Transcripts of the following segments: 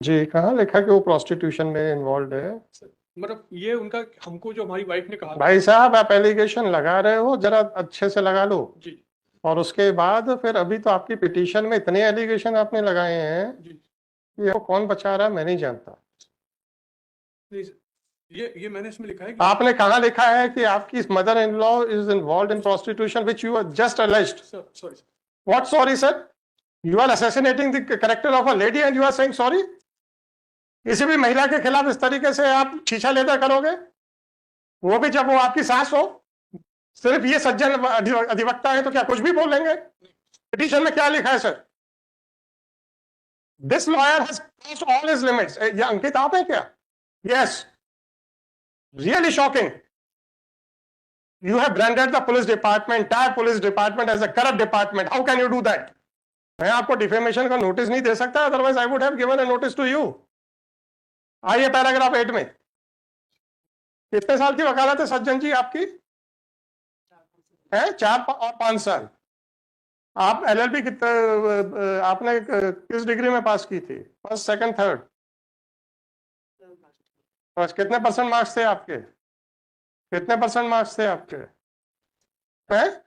जी, कहाँ लिखा कि वो प्रोस्टिट्यूशन में इन्वॉल्व है? मतलब ये उनका हमको जो हमारी वाइफ ने कहा था। भाई साहब, आप एलिगेशन लगा रहे हो, जरा अच्छे से लगा लो। जी और उसके बाद फिर अभी तो आपकी पिटीशन में इतने एलिगेशन आपने लगाए हैं जी। कि वो कौन बचा रहा है मैं नहीं जानता। नहीं सर, ये मैंने इसमें लिखा है कि आपने कहाँ लिखा है कि आपकी mother in law is involve in prostitution which you just alleged? Sir sorry sir. What sorry sir? You are assassinating the character of a lady and you are saying sorry? किसी भी महिला के खिलाफ इस तरीके से आप छीछा लेकर करोगे, वो भी जब वो आपकी सास हो? सिर्फ ये सज्जन अधिवक्ता है तो क्या कुछ भी बोलेंगे? पिटीशन में क्या लिखा है sir? This lawyer has crossed all his limits. ये अंकित आप हैं क्या? Yes, really shocking. You have branded the police department, entire police department as a corrupt department. How can you do that? मैं आपको डिफेमेशन का नोटिस नहीं दे सकता, otherwise I would have given a notice to you. आइए paragraph 8 में। कितने साल की वकालत है सज्जन जी आपकी? है 4 और 5 साल। आप एलएलबी कितने, आपने किस डिग्री में पास की थी? First, second, third? बस कितने परसेंट मार्क्स थे आपके? कितने परसेंट मार्क्स थे आपके? हैं?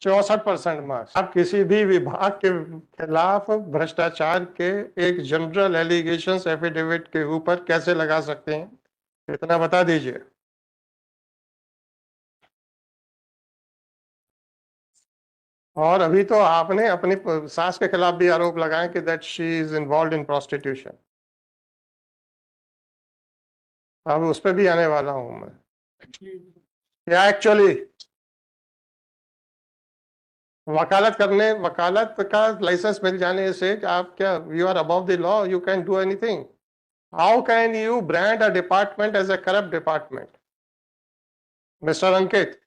64% मार्क्स। आप किसी भी विभाग के खिलाफ भ्रष्टाचार के एक जनरल एलिगेशंस एफिडेविट के ऊपर कैसे लगा सकते हैं, इतना बता दीजिए। और अभी तो आपने अपनी सास के खिलाफ भी आरोप लगाए कि that she is involve in prostitution. अब उस पर भी आने वाला हूं मैं। क्या एक्चुअली वकालत का लाइसेंस मिल जाने से आप क्या you are above the law, you can do anything? How can you brand a department as a corrupt department? Mister Ankit,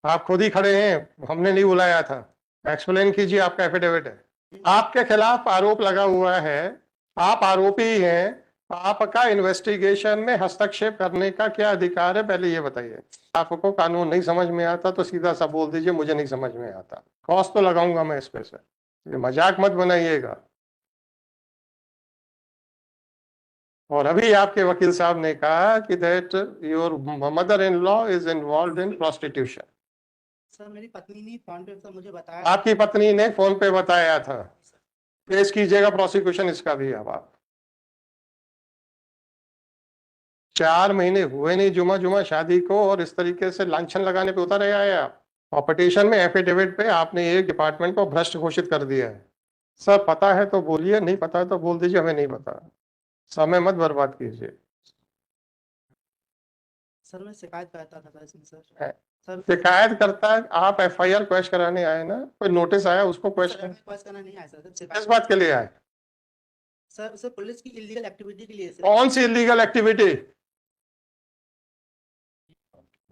आप खुद ही खड़े हैं, हमने नहीं बुलाया था। एक्सप्लेन कीजिए, आपका एफिडेविट है, आपके खिलाफ आरोप लगा हुआ है, आप आरोपी हैं, आपका इन्वेस्टिगेशन में हस्तक्षेप करने का क्या अधिकार है, पहले ये बताइए। आपको कानून नहीं समझ में आता तो सीधा सा बोल दीजिए मुझे नहीं समझ में आता, कॉस्ट तो लगाऊंगा मैं इस पे सर, ये मजाक मत बनाइएगा। और अभी आपके वकील साहब ने कहा कि that your mother in law is involve in prostitution. Sir मेरी पत्नी ने फोन पे मुझे बताया। आपकी पत्नी ने फोन पे बताया था? पेश कीजिएगा प्रोसिक्यूशन इसका भी। अब आप 4 महीने हुए नहीं जुमा जुमा शादी को और इस तरीके से लांछन लगाने पे उतर आए आप। और पिटीशन में एफिडेविट पे आपने एक डिपार्टमेंट को भ्रष्ट घोषित कर दिया है। सर पता है तो बोलिए, नहीं पता है तो बोल दीजिए हमें नहीं पता। समय मत बर्बाद कीजिए। सर मैं शिकायत करता था सर इसमें सर। है। सर शिकायत करता है? आप एफआईआर क्वेश कराने आए ना, कोई नोटिस आया उसको क्वेश सर मैं क्वेश्चन करना नहीं आया सर। किस बात के लिए आए? सर सर पुलिस की इलीगल एक्टिविटी के लिए सर। कौन सी इलीगल एक्टिविटी?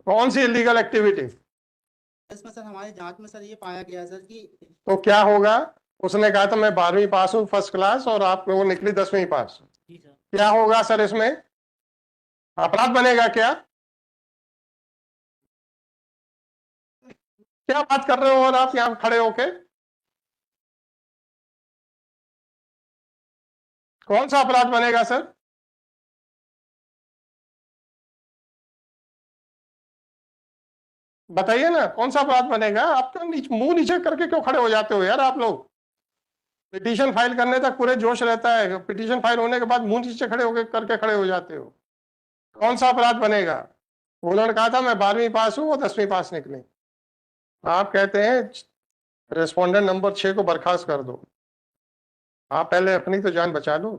कौन सी इलीगल एक्टिविटी? इसमें सर हमारी जांच में सर ये पाया गया सर कि तो क्या होगा? उसने कहा था मैं 12वीं पास हूँ फर्स्ट क्लास और आप लोगों निकली 10वीं पास। जी सर। क्या होगा सर इसमें? अपराध बनेगा क्या? क्या बात कर रहे हो और आप यहाँ खड़े होके? कौन सा अपराध बनेगा सर? बताइए ना कौन सा अपराध बनेगा? आप तो मुंह नीचे करके क्यों खड़े हो जाते हो यार आप लोग? पिटीशन फाइल करने तक पूरे जोश रहता है, पिटीशन फाइल होने के बाद मुंह नीचे खड़े होकर करके खड़े हो जाते हो। कौन सा अपराध बनेगा? उन्होंने कहा था मैं 12वीं पास हूं, वो 10वीं पास निकली। आप कहते हैं रेस्पोंडेंट नंबर 6 को बर्खास्त कर दो। आप पहले अपनी तो जान बचा लो।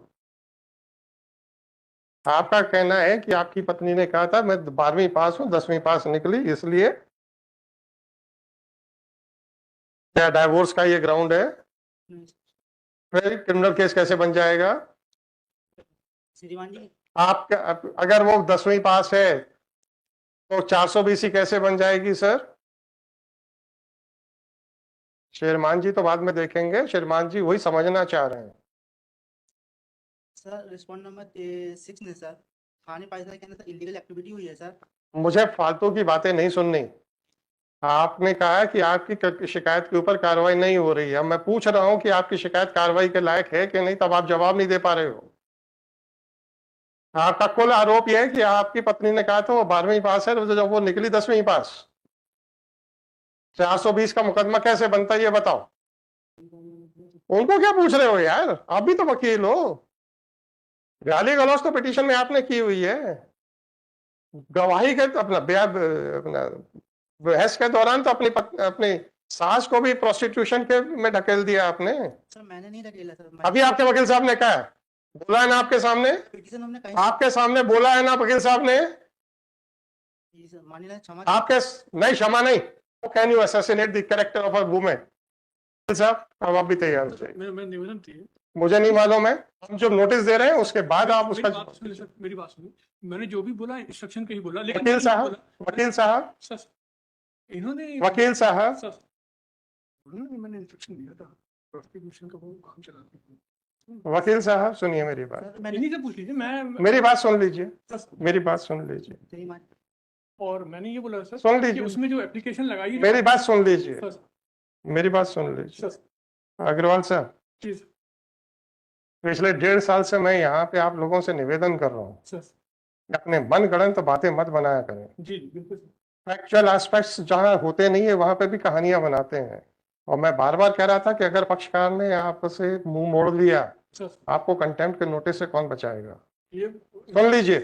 आपका कहना है कि आपकी पत्नी ने कहा था मैं 12वीं पास हूं, 10वीं पास निकली, इसलिए क्या डाइवोर्स का ये ग्राउंड है? फिर क्रिमिनल केस कैसे बन जाएगा? श्रीमान जी आप अगर वो 10वीं पास है तो 420 कैसे बन जाएगी सर? शेरमान जी तो बाद में देखेंगे, शेरमान जी वही समझना चाह रहे हैं। सर रिस्पॉन्ड नंबर 6 ने सर थाने पाकिस्तान के अंदर इलीगल एक्टिविटी हुई है सर। मुझे फालतू की बातें नहीं सुननी। आपने कहा कि आपकी शिकायत के ऊपर कार्रवाई नहीं हो रही है, मैं पूछ रहा हूं कि आपकी शिकायत कार्रवाई के लायक है कि नहीं, तब आप जवाब नहीं दे पा रहे हो। आपका कुल आरोप यह है कि आपकी पत्नी ने कहा था वो 12वीं पास है, तो जब वो निकली 10वीं पास। 420 का मुकदमा कैसे बनता है ये बताओ। उनको क्या पूछ रहे हो यार, आप भी तो वकील हो। गाली गलौज तो पिटीशन में आपने की हुई है। गवाही के अपना अपना बहस के दौरान तो अपनी सास को भी प्रोस्टिट्यूशन के में ढकेल दिया आपने। सर मैंने नहीं ढकेला सर, अभी आपके वकील साहब ने कहा है, बोला है ना आपके सामने, पिटीशन हमने कहीं आपके सामने बोला है ना वकील साहब ने। जी सर, माननीय न्यायालय क्षमा आपके नहीं, क्षमा नहीं। Can you assassinate the character of a women? साहब अब आप भी तैयार हो जाइए। मैं निवेदन थी, मुझे नहीं मालूम है, हम जो नोटिस दे रहे हैं उसके बाद आप मेरी उसका बात सुनिए सर, मेरी बात सुनिए। मैंने जो भी बोला इंस्ट्रक्शन का ही बोला, लेकिन वकील मैंने साहब, बोला- वकील साहब, सर, इन्होंने वकील साहब, सर, उन्होंने मैंने इंस्ट्रक्शन दिया था प्रोसिक्यूशन का, वो काम चलाते हैं। वकील साहब सुनिए मेरी बात, सर मैंने इन्हीं से पूछ लीजिए। मैं मेरी बात सुन लीजिए, सर, मेरी बात सुन लीजिए, तेरी मान और मैंने ये बोला सर सुन कि लीजिए, उसमें जो एप्लीकेशन लगाई है, मेरी बात सुन लीजिए, सर, मेरी बात सुन लीजिए। सर, अग्रवाल साहब, जी सर, पिछले 1.5 साल से मैं यहाँ पे आप लोगों से निवेदन कर रहा हूँ, सर, अपने मन गढ़ंत बातें मत बनाया करें। जी बिल्कुल सर। फैक्चुअल एस्पेक्ट्स जहाँ होते नहीं है वहां पे भी कहानियां बनाते हैं। और मैं बार बार कह रहा था कि अगर पक्षकार ने आपसे मुंह मोड़ लिया, सर, आपको कंटेम्प्ट के नोटिस से कौन बचाएगा? ये सुन लीजिए,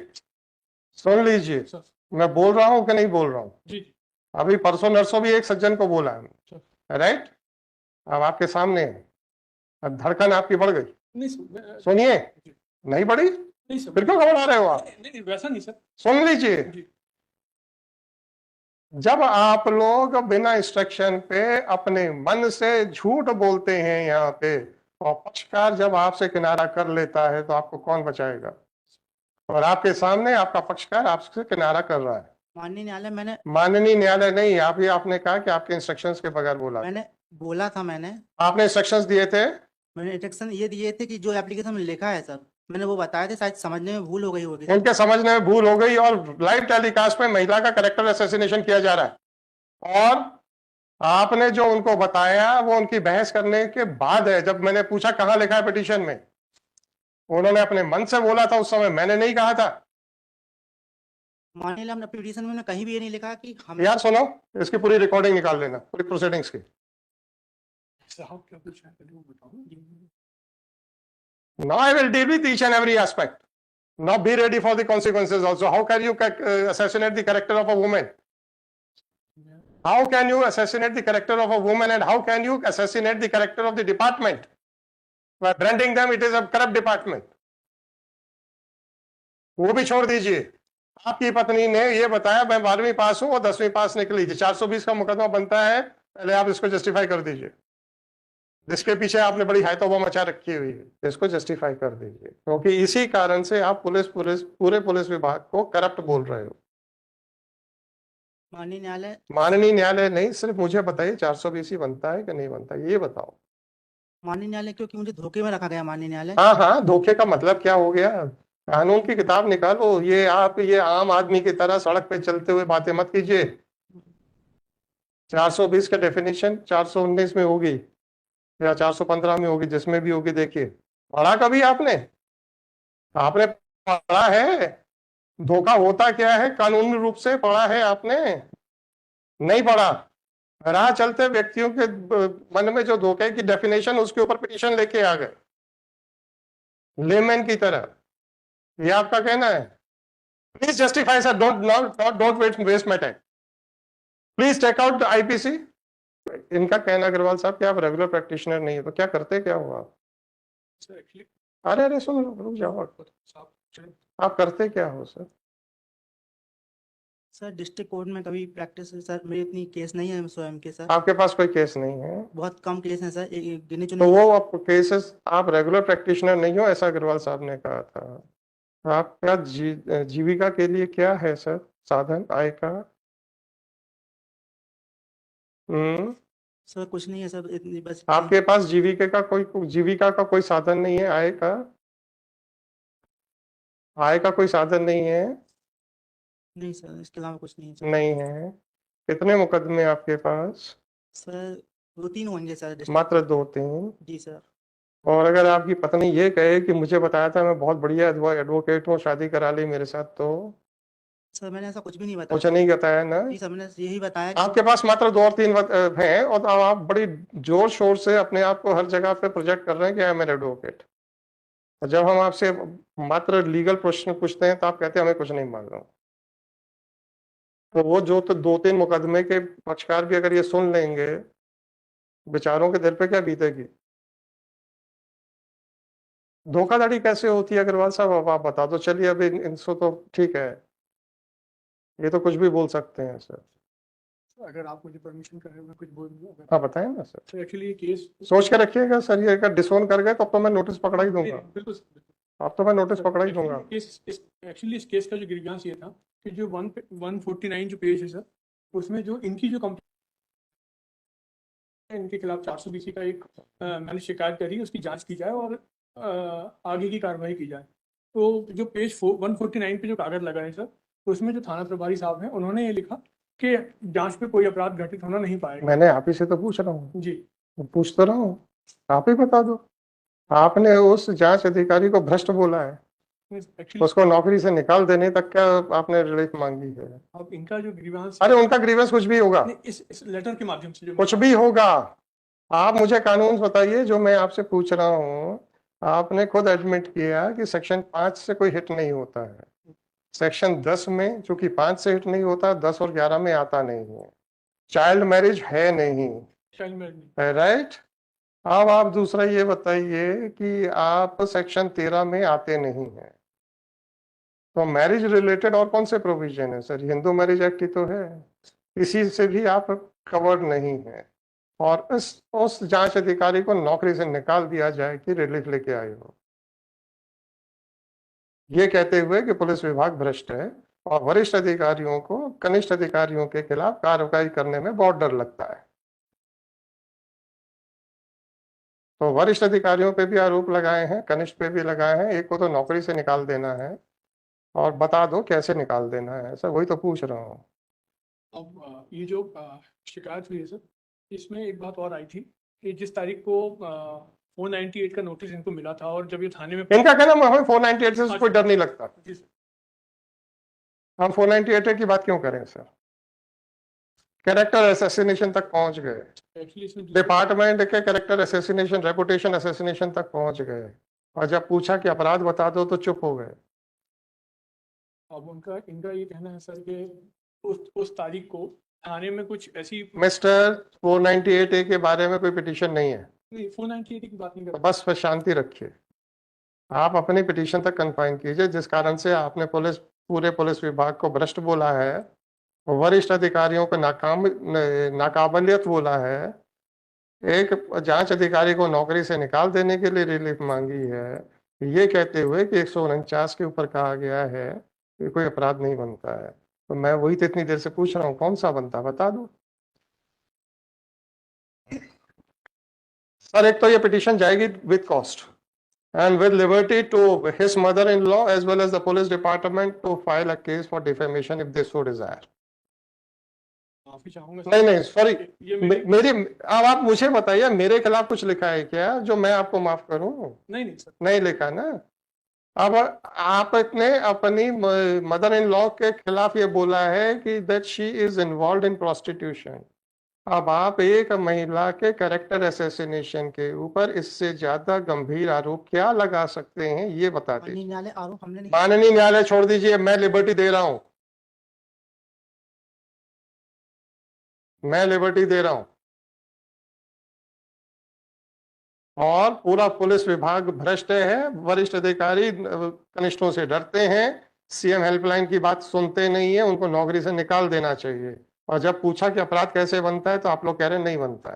सुन लीजिए, सर, मैं बोल रहा हूँ कि नहीं बोल रहा हूँ? जी जी, अभी परसों नरसों भी एक सज्जन को बोला है, सर, राइट? अब आपके सामने है। अब धड़कन आपकी बढ़ गई, नहीं सर, सुनिए, नहीं बढ़ी? नहीं सर, फिर क्यों घबरा रहे हो आप? नहीं वैसा नहीं सर, सुन लीजिए, जी जब आप लोग बिना इंस्ट्रक्शन पे अपने मन से झूठ बोलते हैं यहाँ पे, और पक्षकार जब आपसे किनारा कर लेता है तो आपको कौन बचाएगा? और आपके सामने आपका पक्षकार आपसे किनारा कर रहा है। माननीय न्यायालय मैंने माननीय न्यायालय नहीं, आप ही आपने कहा कि आपके इंस्ट्रक्शंस के बगैर बोला। मैंने बोला था, मैंने आपने इंस्ट्रक्शंस दिए थे, इंस्ट्रक्शन ये दिए थे कि जो एप्लीकेशन में लिखा है सर, मैंने वो बताए थे, शायद समझने में भूल हो गई होगी सर। उनके समझने में भूल हो गई और लाइव टेलीकास्ट में महिला का कैरेक्टर असैसिनेशन किया जा रहा है। और आपने जो उनको बताया वो उनकी बहस करने के बाद है। जब मैंने पूछा कहाँ लिखा है पिटीशन में, उन्होंने अपने मन से बोला था, उस समय मैंने नहीं कहा था। माननीय न्यायालय, हमने पिटीशन में कहीं भी ये नहीं लिखा कि हम यार सुनो, इसकी पूरी रिकॉर्डिंग निकाल लेना, पूरी प्रोसीडिंग्स की। साहब क्या कुछ है पहले वो बताओ। Now I will deal with each and every aspect. Now be ready for the consequences also. How can you assassinate the character of a woman? How can you assassinate the character of a woman, and how can you assassinate the character of the department? By branding them, it is a corrupt department. वो भी छोड़ दीजिए। आपकी पत्नी ने ये बताया मैं 12वीं पास हूं और 10वीं पास निकली थी। 420 का मुकदमा बनता है, पहले आप इसको जस्टिफाई कर दीजिए। जिसके पीछे आपने बड़ी हायतौबा मचा रखी हुई है, इसको जस्टिफाई कर दीजिए, क्योंकि इसी कारण से आप पूरे पुलिस विभाग को करप्ट बोल रहे हो। माननीय न्यायालय, माननीय न्यायालय नहीं, सिर्फ मुझे बताइए 420 ही बनता है कि नहीं बनता, ये बताओ। माननीय न्यायालय, क्योंकि मुझे धोखे में रखा गया माननीय न्यायालय। हाँ हाँ, धोखे का मतलब क्या हो गया? कानून की किताब निकालो। ये आप ये आम आदमी की तरह सड़क पे चलते हुए बातें मत कीजिए। 420 का डेफिनेशन 419 में होगी या 415 में होगी, जिसमें भी होगी। देखिए, पढ़ा कभी आपने? आपने पढ़ा है धोखा होता क्या है? कानूनी रूप से पढ़ा है आपने? नहीं पढ़ा। राह चलते व्यक्तियों के मन में जो धोखे की डेफिनेशन, उसके ऊपर पिटीशन लेके आ गए लेमैन की तरह। ये आपका कहना है? Please justify sir, don't waste my time. Please take out IPC. इनका कहना अग्रवाल साहब कि आप रेगुलर प्रैक्टिशनर नहीं है, तो क्या करते क्या हो आप? सर एक्चुअली अरे अरे सुन, रुक जाओ। साहब आप करते क्या हो सर? सर डिस्ट्रिक्ट कोर्ट में कभी प्रैक्टिस सर, मेरी इतनी केस नहीं है स्वयं के सर, आपके पास कोई केस नहीं है? बहुत कम केस हैं सर, गिने तो चुने। वो आप केसेस, आप रेगुलर प्रैक्टिशनर नहीं हो, ऐसा अग्रवाल साहब ने कहा था। आपका जीविका के लिए क्या है सर साधन आय का? सर कुछ नहीं है सर, इतनी बस। आपके पास जीविका का कोई साधन नहीं है? आय का, आय का कोई साधन नहीं है? नहीं सर, इसके अलावा कुछ नहीं है सर। नहीं है। कितने मुकदमे आपके पास? सर 2-3 होंगे सर डिस्ट्रिक्ट। मात्र 2-3? जी सर। और अगर आपकी पत्नी ये कहे कि मुझे बताया था मैं बहुत बढ़िया एडवोकेट हूँ, शादी करा ली मेरे साथ, तो सर मैंने ऐसा कुछ भी नहीं कुछ बताया। नहीं बताया ना। जी सर, मैंने यही बताया कि आपके पास मात्र 2 और 3 हैं और अब आप बड़ी जोर शोर से अपने आप को हर जगह पे प्रोजेक्ट कर रहे हैं कि आई एम एन एडवोकेट। और जब हम आपसे मात्र लीगल प्रश्न पूछते हैं तो आप कहते हैं हमें कुछ नहीं मालूम। तो वो जो तो 2-3 मुकदमे के पक्षकार भी अगर ये सुन लेंगे, बेचारों के दिल पे क्या बीतेगी। धोखाधड़ी कैसे होती है अग्रवाल साहब, अब आप बता दो। चलिए अभी इनसे तो ठीक है, ये तो कुछ भी बोल सकते हैं सर। अगर आप मुझे परमिशन करें मैं कुछ बोल दूं। हाँ बताएं ना सर। सर एक्चुअली ये केस सोच के रखिएगा सर, ये अगर डिसोन कर गए तो मैं नोटिस पकड़ा ही दूंगा। बिल्कुल अब तो मैं नोटिस पकड़ा ही दूंगा। एक्चुअली इस केस का जो ग्रीवियंस ये था कि जो 149 जो पेज है सर, उसमें जो इनकी जो कंप्लेंट इनके खिलाफ 420 का एक मैंने शिकायत करी, उसकी जांच की जाए और आगे की कार्रवाई की जाए। तो जो पेज 149 पे जो कागज लगा है सर, तो उसमें जो थाना प्रभारी साहब हैं उन्होंने ये लिखा कि जांच पे कोई अपराध घटित होना नहीं पाएगा। मैंने आप ही से तो पूछ रहा हूँ, जी पूछ तो रहा हूँ, आप ही बता दो। आपने उस जांच अधिकारी को भ्रष्ट बोला है, एक्चुअली उसको नौकरी से निकाल देने तक क्या आपने रिलीफ मांगी है? अब इनका जो ग्रीवियंस अरे उनका ग्रीवेंस कुछ भी होगा, इस लेटर के माध्यम से जो कुछ भी होगा। आप मुझे कानून बताइए जो मैं आपसे पूछ रहा हूँ। आपने खुद एडमिट किया कि सेक्शन 5 से कोई हिट नहीं होता है। सेक्शन 10 में चूंकि 5 से हिट नहीं होता, 10 और 11 में आता नहीं है। चाइल्ड मैरिज है नहीं, चाइल्ड मैरिज राइट। अब आप दूसरा ये बताइए कि आप सेक्शन 13 में आते नहीं हैं, तो मैरिज रिलेटेड और कौन से प्रोविजन है सर? हिंदू मैरिज एक्ट ही तो है, इसी से भी आप कवर्ड नहीं है। और उस जांच अधिकारी को नौकरी से निकाल दिया जाए कि रिलीफ लेके आए हो, ये कहते हुए कि पुलिस विभाग भ्रष्ट है और वरिष्ठ अधिकारियों को कनिष्ठ अधिकारियों के खिलाफ कार्रवाई करने में बहुत डर लगता है। तो वरिष्ठ अधिकारियों पे भी आरोप लगाए हैं, कनिष्ठ पे भी लगाए हैं, एक को तो नौकरी से निकाल देना है। और बता दो कैसे निकाल देना है सर, वही तो पूछ रहा हूँ। अब ये जो शिकायत हुई है सर, इसमें एक बात और आई थी कि जिस तारीख को 498 का नोटिस इनको मिला था और जब ये थाने में इनका कहना हमें 498 से कोई डर नहीं लगता। जी सर, हम 498 की बात क्यों करें सर? कैरेक्टर असैसिनेशन तक पहुंच गए, एक्चुअली इसमें डिपार्टमेंट के कैरेक्टर असैसिनेशन, रेपुटेशन असैसिनेशन तक पहुंच गए। और जब पूछा कि अपराध बता दो तो चुप हो गए। अब उनका इनका ये कहना है सर कि उस तारीख को थाने में कुछ ऐसी मिस्टर 498A के बारे में कोई पिटीशन नहीं है, 498 की बात नहीं कर तो बस शांति रखिए। आप अपनी पिटीशन तक कन्फाइन कीजिए। जिस कारण से आपने पूरे पुलिस विभाग को भ्रष्ट बोला है, वरिष्ठ अधिकारियों को नाकाबिलियत बोला है, एक जांच अधिकारी को नौकरी से निकाल देने के लिए रिलीफ मांगी है, ये कहते हुए कि 149 के ऊपर कहा गया है कि कोई अपराध नहीं बनता है। तो मैं वही तो इतनी देर से पूछ रहा हूँ, कौन सा बनता बता दो सर। एक तो ये पिटीशन जाएगी with cost and with liberty to his mother-in-law as well as the police department to file a case for defamation if they so desire. माफी चाहूंगा नहीं सॉरी, ये मेरी अब आप मुझे बताइए मेरे खिलाफ कुछ लिखा है क्या जो मैं आपको माफ करूं? नहीं सर, नहीं लिखा ना। अब आपने अपनी मदर इन लॉ के खिलाफ ये बोला है कि that she is involve in prostitution. अब आप एक महिला के कैरेक्टर असैसिनेशन के ऊपर इससे ज्यादा गंभीर आरोप क्या लगा सकते हैं, ये बता दीजिए। न्यायालय आरोप हमने नहीं। माननीय न्यायालय छोड़ दीजिए, मैं लिबर्टी दे रहा हूं, मैं लिबर्टी दे रहा हूं। और पूरा पुलिस विभाग भ्रष्ट है, वरिष्ठ अधिकारी कनिष्ठों से डरते हैं, सीएम हेल्पलाइन की बात सुनते नहीं है, उनको नौकरी से निकाल देना चाहिए। और जब पूछा कि अपराध कैसे बनता है तो आप लोग कह रहे हैं नहीं बनता है।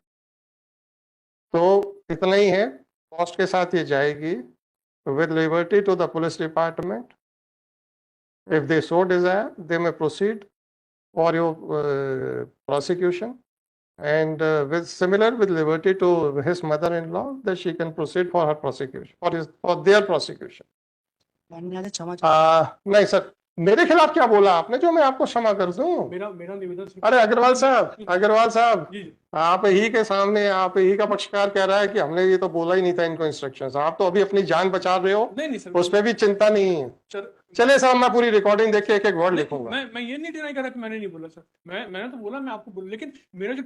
तो इतना ही है, कॉस्ट के साथ ये जाएगी with liberty to the police department. If they so desire, they may proceed for your prosecution, and with liberty to his mother-in-law that she can proceed for her prosecution, for their prosecution. न्यायालय क्षमा नहीं sir, मेरे खिलाफ क्या बोला आपने जो मैं आपको क्षमा कर दूं? मेरा मेरा निवेदन अरे अग्रवाल साहब, अग्रवाल साहब, जी जी आप ही के सामने आप ही का पक्षकार कह रहा है कि हमने ये तो बोला ही नहीं था इनको इंस्ट्रक्शंस। आप तो अभी अपनी जान बचा रहे हो, नहीं नहीं सर, उस पर भी चिंता नहीं है। सर चले साहब, मैं पूरी रिकॉर्डिंग देख के एक एक वर्ड नहीं, लिखूंगा। मैं ये नहीं डिनाई कर रहा कि मैंने नहीं बोला सर, मैंने तो बोला, मैं आपको बोला, लेकिन मेरा जो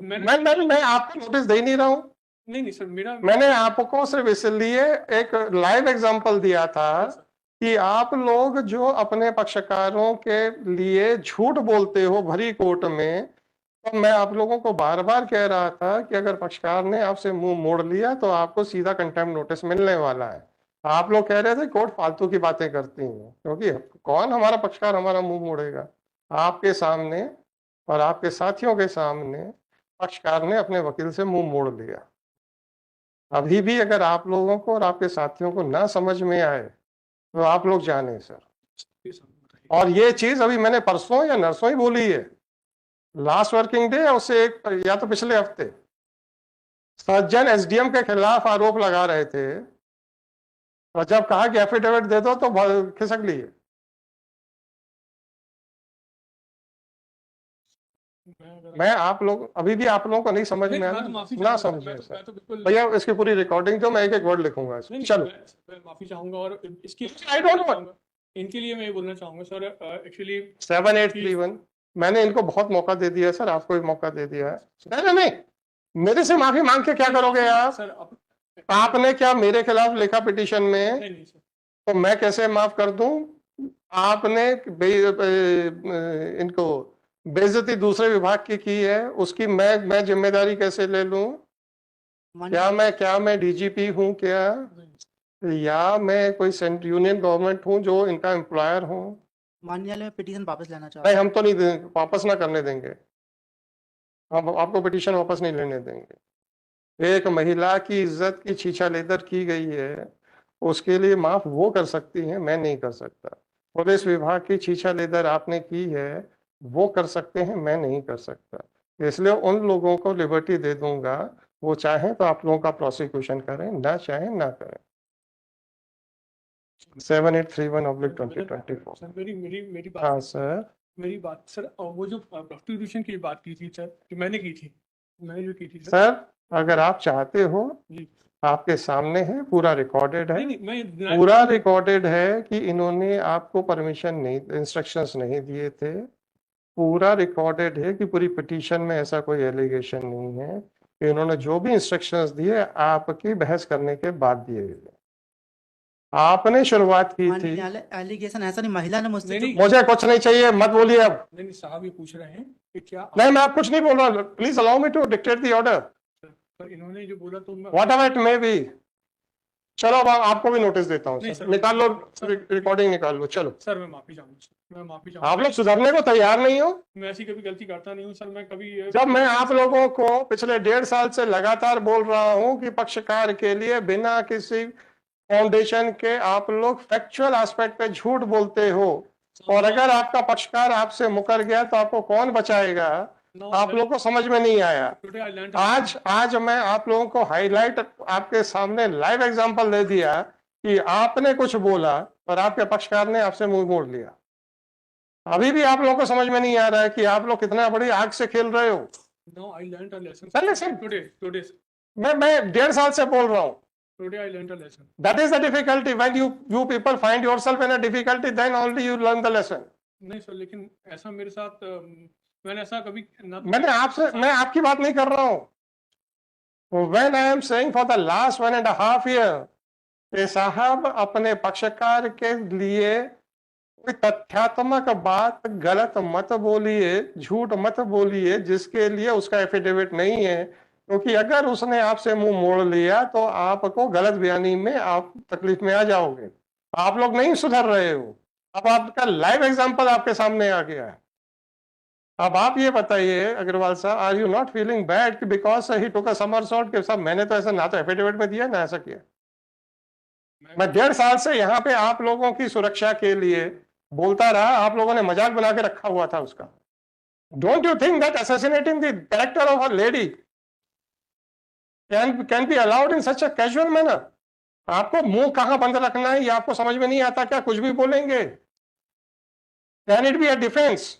मैंने मैं आपको नोटिस दे नहीं रहा हूँ। नहीं नहीं सर, मेरा मैंने आपको सिर्फ इसलिए एक लाइव एग्जांपल दिया था कि आप लोग जो अपने पक्षकारों के लिए झूठ बोलते हो भरी कोर्ट में, तो मैं आप लोगों को बार बार कह रहा था कि अगर पक्षकार ने आपसे मुंह मोड़ लिया तो आपको सीधा कंटेम्प्ट नोटिस मिलने वाला है। आप लोग कह रहे थे कोर्ट फालतू की बातें करती है, क्योंकि कौन हमारा पक्षकार हमारा मुंह मोड़ेगा? आपके सामने और आपके साथियों के सामने पक्षकार ने अपने वकील से मुंह मोड़ लिया। अभी भी अगर आप लोगों को और आपके साथियों को ना समझ में आए तो आप लोग जाने सर। और ये चीज अभी मैंने परसों या नरसों ही बोली है, लास्ट वर्किंग डे, उससे एक या तो पिछले हफ्ते सज्जन एसडीएम के खिलाफ आरोप लगा रहे थे, और जब कहा कि एफिडेविट दे दो तो खिसक लिए। मैं आप लोग अभी भी आप लोगों को नहीं समझ में आया ना समझे सर। तो बिल्कुल भैया इसकी पूरी रिकॉर्डिंग जो मैं एक एक वर्ड लिखूंगा इसमें। चलो मैं माफी चाहूंगा, और इसके आई डोंट नो, इनके लिए मैं ये बोलना चाहूंगा सर, एक्चुअली 7831 मैंने इनको बहुत मौका दे दिया सर, आपको भी मौका दे दिया है। नहीं नहीं, मेरे से माफी मांग के क्या करोगे आप? सर आपने क्या मेरे खिलाफ लिखा पिटीशन में? नहीं सर, तो मैं कैसे माफ कर दूं? आपने इनको बेइज्जती दूसरे विभाग की है, उसकी मैं जिम्मेदारी कैसे ले लूं? क्या मैं डीजीपी हूं क्या? या मैं कोई सेंट्रल यूनियन गवर्नमेंट हूं जो इनका एम्प्लॉयर हूं? मान्यालय में पिटीशन वापस लेना चाहता नहीं, हम तो नहीं वापस ना करने देंगे, हम आपको पिटीशन वापस नहीं लेने देंगे। एक महिला की इज्जत की छीछालेदर की गई है, उसके लिए माफ वो कर सकती है, मैं नहीं कर सकता। पुलिस विभाग की छीछालेदर आपने की है, वो कर सकते हैं, मैं नहीं कर सकता। इसलिए उन लोगों को लिबर्टी दे दूंगा, वो चाहें तो आप लोगों का प्रोसिक्यूशन करें, ना चाहें ना करें। 7831/2024। सर मेरी बात, हाँ सर, मेरी बात सर, वो जो प्रोस्टिट्यूशन की बात की थी सर, जो मैंने की थी, मैंने जो की थी सर अगर आप चाहते हो, जी, आपके सामने है, पूरा रिकॉर्डेड है, नहीं मैं पूरा रिकॉर्डेड है कि इन्होंने आपको परमिशन नहीं, इंस्ट्रक्शंस नहीं दिए थे। पूरा रिकॉर्डेड है कि पूरी पिटीशन में ऐसा कोई एलिगेशन नहीं है कि इन्होंने जो भी इंस्ट्रक्शंस दिए आपकी बहस करने के बाद दिए गए। आपने शुरुआत की थी। एलिगेशन ऐसा नहीं, महिला ने मुझसे नहीं, मुझे कुछ नहीं चाहिए, मत बोलिए अब। नहीं साहब ये पूछ रहे हैं कि क्या नहीं, मैं आप कुछ नहीं बोल रहा, please allow me to dictate the order sir, इन्होंने जो बोला तो मैं whatever it may be. चलो अब आपको भी नोटिस देता हूँ सर, निकाल लो रिकॉर्डिंग, निकाल लो। चलो सर, मैं माफी चाहूंगा, मैं माफी आप चाहूंगा, लोग सुधरने को तैयार नहीं हो। मैं ऐसी कभी गलती करता नहीं हूँ सर, मैं कभी जब मैं आप लोगों को पिछले 1.5 साल से लगातार बोल रहा हूं कि पक्षकार के लिए बिना किसी फाउंडेशन के आप लोग फैक्चुअल एस्पेक्ट पे झूठ बोलते हो, और अगर आपका पक्षकार आपसे मुकर गया तो आपको कौन बचाएगा? आप लोगों को समझ में नहीं आया। आज मैं आप लोगों को हाईलाइट आपके सामने लाइव एग्जांपल दे दिया कि आपने कुछ बोला और आपके पक्षकार ने आपसे मुंह मोड़ लिया। अभी भी आप लोगों को समझ में नहीं आ रहा है कि आप लोग कितना बड़ी आग से खेल रहे हो। No, I learned a lesson. Today मैं 1.5 साल से बोल रहा हूँ। Today I learned a lesson. That is the difficulty. When you people find yourself in a difficulty, then only you learn the lesson. नहीं सर, लेकिन ऐसा मेरे साथ मैंने ऐसा कभी मैं आपकी बात नहीं कर रहा हूँ। When I am saying for the last 1.5 years, कि साहब अपने पक्षकार के लिए कोई तथ्यात्मक बात गलत मत बोलिए, झूठ मत बोलिए जिसके लिए उसका एफिडेविट नहीं है, क्योंकि अगर उसने आपसे मुंह मोड़ लिया तो आपको गलत बयानी में आप तकलीफ में आ जाओगे। आप लोग नहीं सुधर रहे हो। अब आपका लाइव एग्जांपल आपके सामने आ गया है। अब आप ये बताइए अग्रवाल साहब, are you not feeling bad because he took a somersault के साहब मैंने तो ऐसा ना तो एफिडेविट में दिया ना ऐसा किया। मैं 1.5 साल से यहाँ पे आप लोगों की सुरक्षा के लिए बोलता रहा, आप लोगों ने मजाक बना के रखा हुआ था उसका। Don't you think that assassinating the character of a lady can be allowed in such a casual manner? आपको मुंह कहां बंद रखना है ये आपको समझ में नहीं आता क्या? कुछ भी बोलेंगे। Can it be a defense?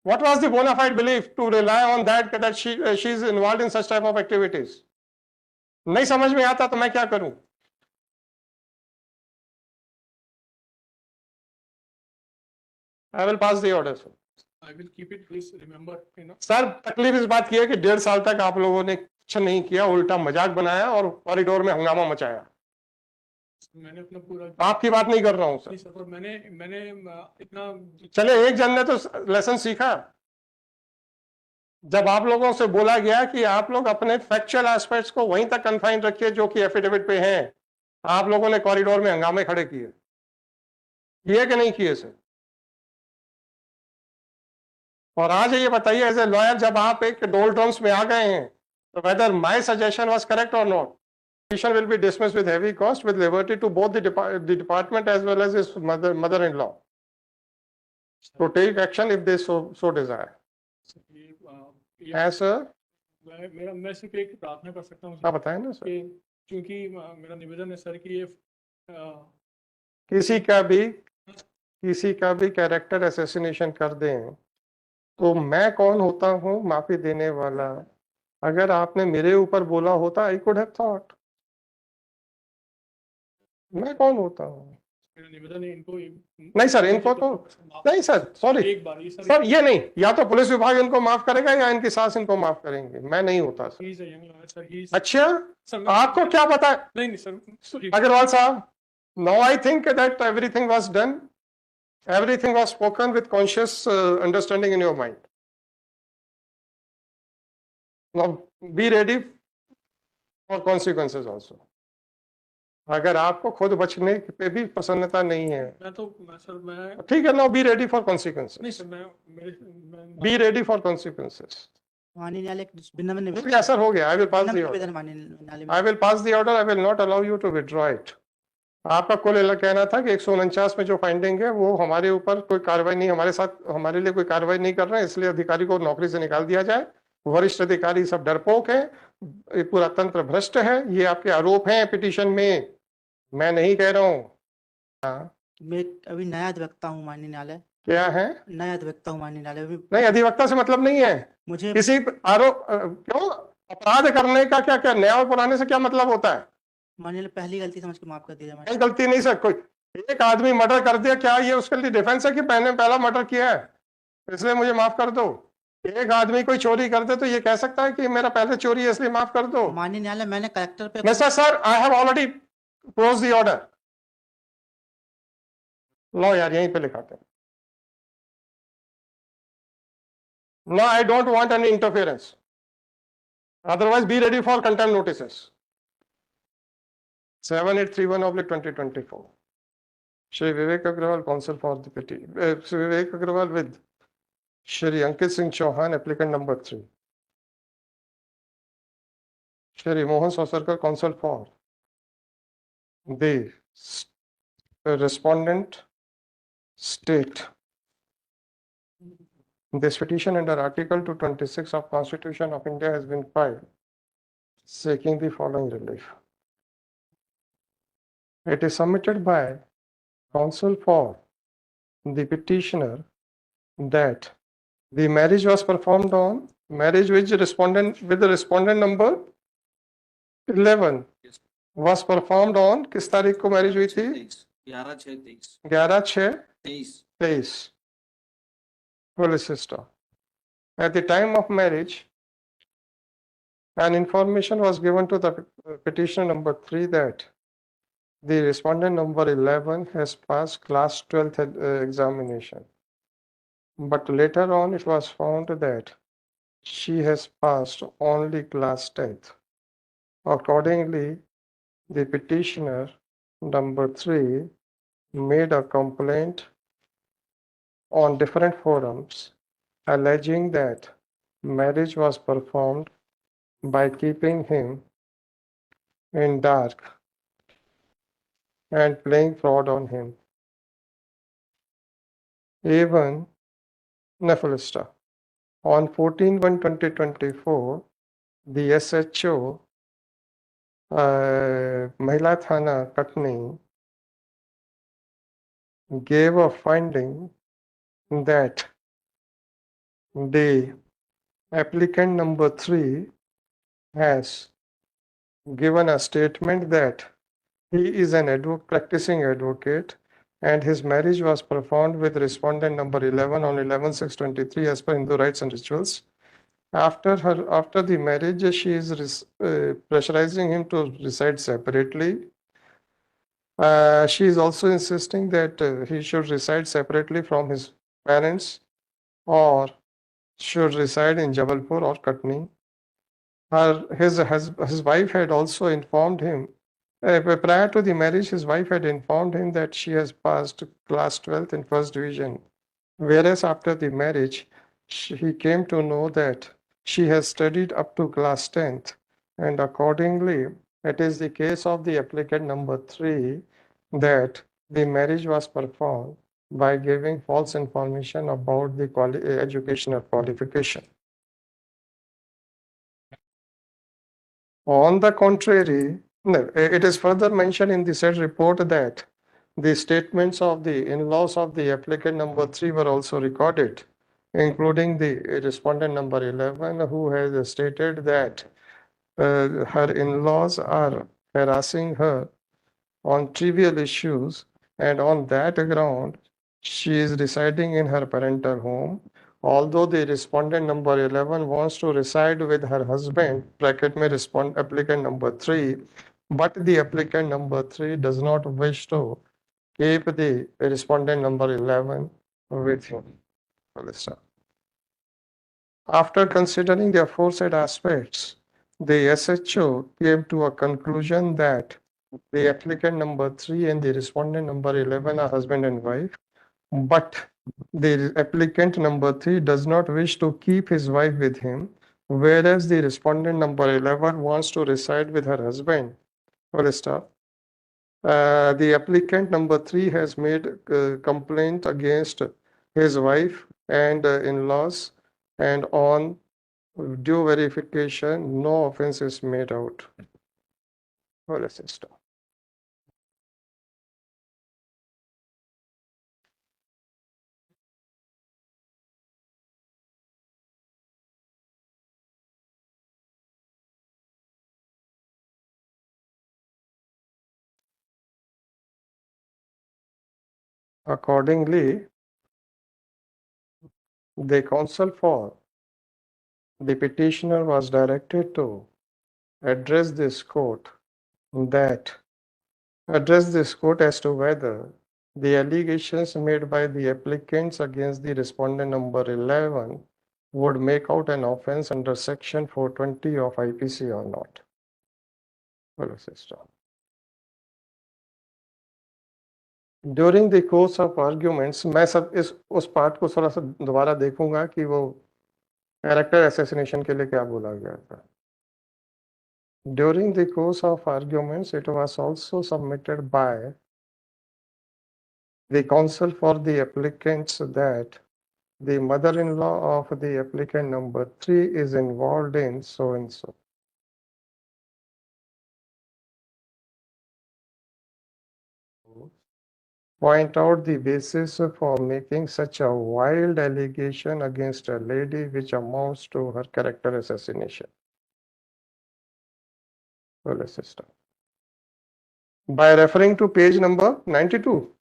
What was the bona fide belief to rely on that she is involved in such type of activities? नहीं समझ में आता तो मैं क्या करूं? I will pass the order, sir. I will keep it, please remember, sir तकलीफ इस बात की है कि 1.5 साल तक आप लोगों ने कुछ नहीं किया, उल्टा मजाक बनाया और कॉरिडोर में हंगामा मचाया। मैंने अपना पूरा आपकी बात नहीं कर रहा हूं सर। नहीं सर, पर मैंने इतना चले एक जन ने तो लेसन सीखा। जब आप लोगों से बोला गया कि आप लोग अपने फैक्चुअल एस्पेक्ट्स को वहीं तक कन्फाइन रखिए जो कि एफिडेविट पे हैं, आप लोगों ने कॉरिडोर में हंगामे खड़े किए कि नहीं किए सर? और आज ये बताइए एज ए लॉयर, जब आप एक डोलड्रम्स में आ गए हैं, तो whether my suggestion was correct और not, petition will be dismissed with heavy cost with liberty to both the department as well as his mother-in-law to take action if they so desire. Yes, sir. मैं सिर्फ एक प्रार्थना कर सकता हूँ आप बताएं ना सर। क्योंकि मेरा निवेदन है सर कि ये किसी का भी कैरेक्टर असैसिनेशन कर दें तो मैं कौन होता हूँ माफी देने वाला? अगर आपने मेरे ऊपर बोला होता, आई कुड हैव थॉट, मैं कौन होता हूँ? मेरा निवेदन है इनको नहीं सर, इनको तो नहीं सर, सॉरी एक बार सर, ये नहीं, या तो पुलिस विभाग इनको माफ करेगा या इनकी सास इनको माफ करेंगे, मैं नहीं होता सर। अच्छा, आपको क्या पता है? नहीं सर, अग्रवाल साहब, now I think that everything was done, everything was spoken with conscious understanding in your mind. Now be ready for consequences also. अगर आपको खुद बचने पे भी प्रसन्नता नहीं है, मैं ठीक है, now be ready for consequences. नहीं sir, be ready for consequences. माननीय न्यायालय भिन्न में असर हो गया। I will pass the order. I will pass the order. I will not allow you to withdraw it. आपका कुल कहना था कि 149 में जो फाइंडिंग है वो हमारे ऊपर कोई कार्रवाई नहीं, हमारे साथ, हमारे लिए कोई कार्रवाई नहीं कर रहे हैं, इसलिए अधिकारी को नौकरी से निकाल दिया जाए। वरिष्ठ अधिकारी सब डरपोक हैं, ये पूरा तंत्र भ्रष्ट है, ये आपके आरोप हैं पिटीशन में, मैं नहीं कह रहा हूँ। मैं अभी नया अधिवक्ता हूँ माननीय न्यायालय। क्या है? नया अधिवक्ता हूँ माननीय न्यायालय। नहीं, अधिवक्ता से मतलब नहीं है मुझे किसी आरोप, क्यों अपराध करने का क्या क्या नया और पुराने से क्या मतलब होता है? माननीय पहली गलती समझ के माफ कर दीजिए। नहीं, गलती नहीं सर, कोई एक आदमी मर्डर कर दिया, क्या ये उसके लिए डिफेंस है कि मैंने पहला मर्डर किया है इसलिए मुझे माफ कर दो? एक आदमी कोई चोरी कर दे तो ये कह सकता है कि मेरा पहले चोरी है इसलिए माफ कर दो? माननीय न्यायालय मैंने कलेक्टर पे mister sir, I have already close the order. लो यार, यहीं पे लिखाते हैं। No, I don't want any interference, otherwise be ready for contempt notices. 7831/2024. Shri Vivek Agrawal, counsel for the petition. Shri Vivek Agrawal with Shri Ankit Singh Chauhan, applicant number 3. Shri Mohan Sosarkar, counsel for the respondent state. This petition under Article 226 of Constitution of India has been filed, seeking the following relief. It is submitted by counsel for the petitioner that the marriage was performed on marriage with the respondent number 11 was performed on किस तारीख को marriage हुई थी? 11/6/23. Solicitor. At the time of marriage, an information was given to the petitioner number 3 that the respondent number 11 has passed class 12th examination, but later on it was found that she has passed only class 10th. Accordingly, the petitioner number 3 made a complaint on different forums alleging that marriage was performed by keeping him in dark and playing fraud on him. A1 Nephilista. On 14/1/2024, the SHO Mahila Thana Katni gave a finding that the applicant number 3 has given a statement that he is an practicing advocate and his marriage was performed with respondent number 11 on 11/6/23 as per Hindu rites and rituals. After the marriage, she is pressurizing him to reside separately. She is also insisting that he should reside separately from his parents or should reside in Jabalpur or Katni. His wife had also informed him, prior to the marriage, his wife had informed him that she has passed class 12th in first division. Whereas after the marriage, he came to know that she has studied up to class 10th, and accordingly, it is the case of the applicant number 3 that the marriage was performed by giving false information about the educational qualification. On the contrary, no, it is further mentioned in the said report that the statements of the in-laws of the applicant number 3 were also recorded, including the respondent number 11, who has stated that her in-laws are harassing her on trivial issues, and on that ground, she is residing in her parental home. Although the respondent number 11 wants to reside with her husband, bracket may respond applicant number 3, but the applicant number 3 does not wish to keep the respondent number 11 with him. After considering the aforesaid aspects, the SHO came to a conclusion that the applicant number 3 and the respondent number 11 are husband and wife, but the applicant number 3 does not wish to keep his wife with him, whereas the respondent number 11 wants to reside with her husband. Full stop. The applicant number 3 has made a complaint against his wife and in-laws, and on due verification, no offense is made out. Full stop. Accordingly, the counsel for the petitioner was directed to address this court as to whether the allegations made by the applicants against the respondent number 11 would make out an offense under section 420 of IPC or not. Follow system. During the course of arguments, मैं सब उस part को थोड़ा सा दोबारा देखूंगा कि वो कैरेक्टर असैसिनेशन के लिए क्या बोला गया था. During the course of arguments, it was also submitted by the counsel for the applicants that the mother-in-law of the applicant number 3 is involved in so and so. Point out the basis for making such a wild allegation against a lady which amounts to her character assassination. Well, system. By referring to page number 92.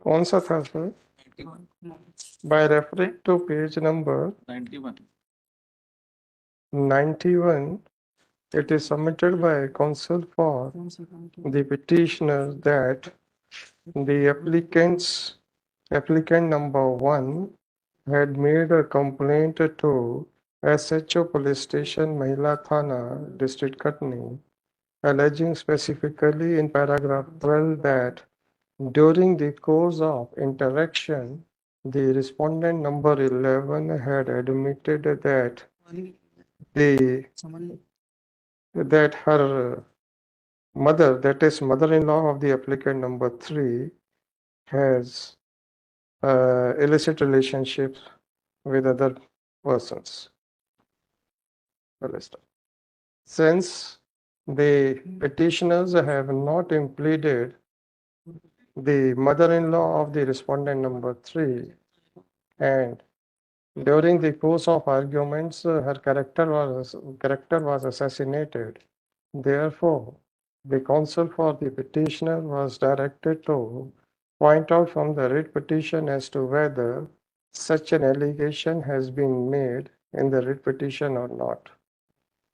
कौन सा था sir? By referring to page number 91, it is submitted by counsel for the petitioner that the applicant number 1 had made a complaint to SHO Police Station, Mahila Thana, District Katni, alleging specifically in paragraph 12 that during the course of interaction, the respondent number 11 had admitted that her mother, that is mother-in-law of the applicant number 3, has illicit relationships with other persons. Since the petitioners have not impleaded the mother-in-law of the respondent number 3, and during the course of arguments her character was assassinated. Therefore, the counsel for the petitioner was directed to point out from the writ petition as to whether such an allegation has been made in the writ petition or not.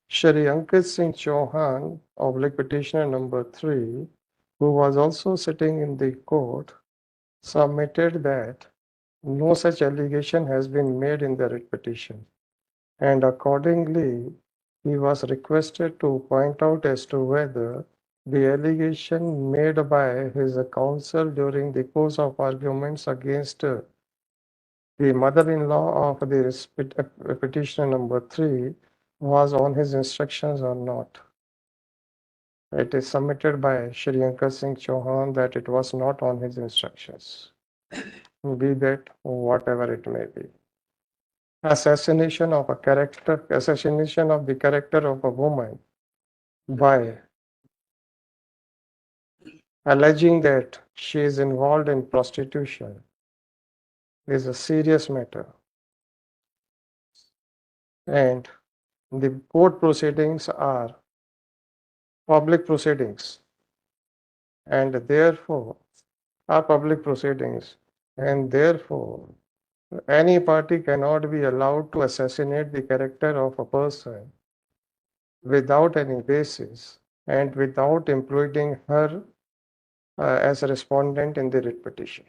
Shri Ankit Singh Chauhan, petitioner number 3, who was also sitting in the court, submitted that no such allegation has been made in the writ petition, and accordingly he was requested to point out as to whether the allegation made by his counsel during the course of arguments against the mother-in-law of the petitioner number 3 was on his instructions or not. It is submitted by Shri Ankit Singh Chauhan that it was not on his instructions, be that whatever it may be. Assassination of the character of a woman by alleging that she is involved in prostitution is a serious matter, and the court proceedings are public proceedings, and therefore any party cannot be allowed to assassinate the character of a person without any basis and without including her as a respondent in the writ petition.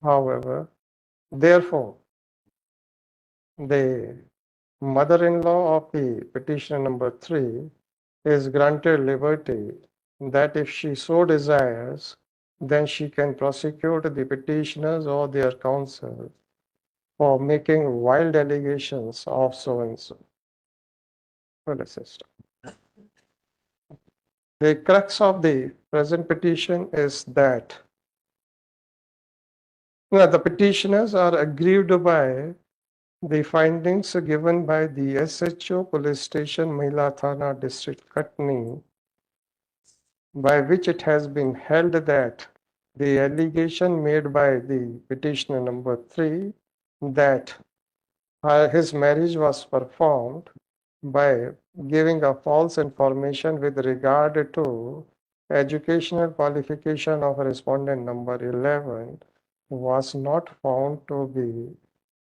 However, therefore, the mother-in-law of the petitioner number 3 is granted liberty that if she so desires, then she can prosecute the petitioners or their counsel for making wild allegations of so and so. The crux of the present petition is that the petitioners are aggrieved by the findings given by the SHO Police Station, Mahila Thana District, Katni, by which it has been held that the allegation made by the petitioner number 3 that his marriage was performed by giving a false information with regard to educational qualification of respondent number 11 was not found to be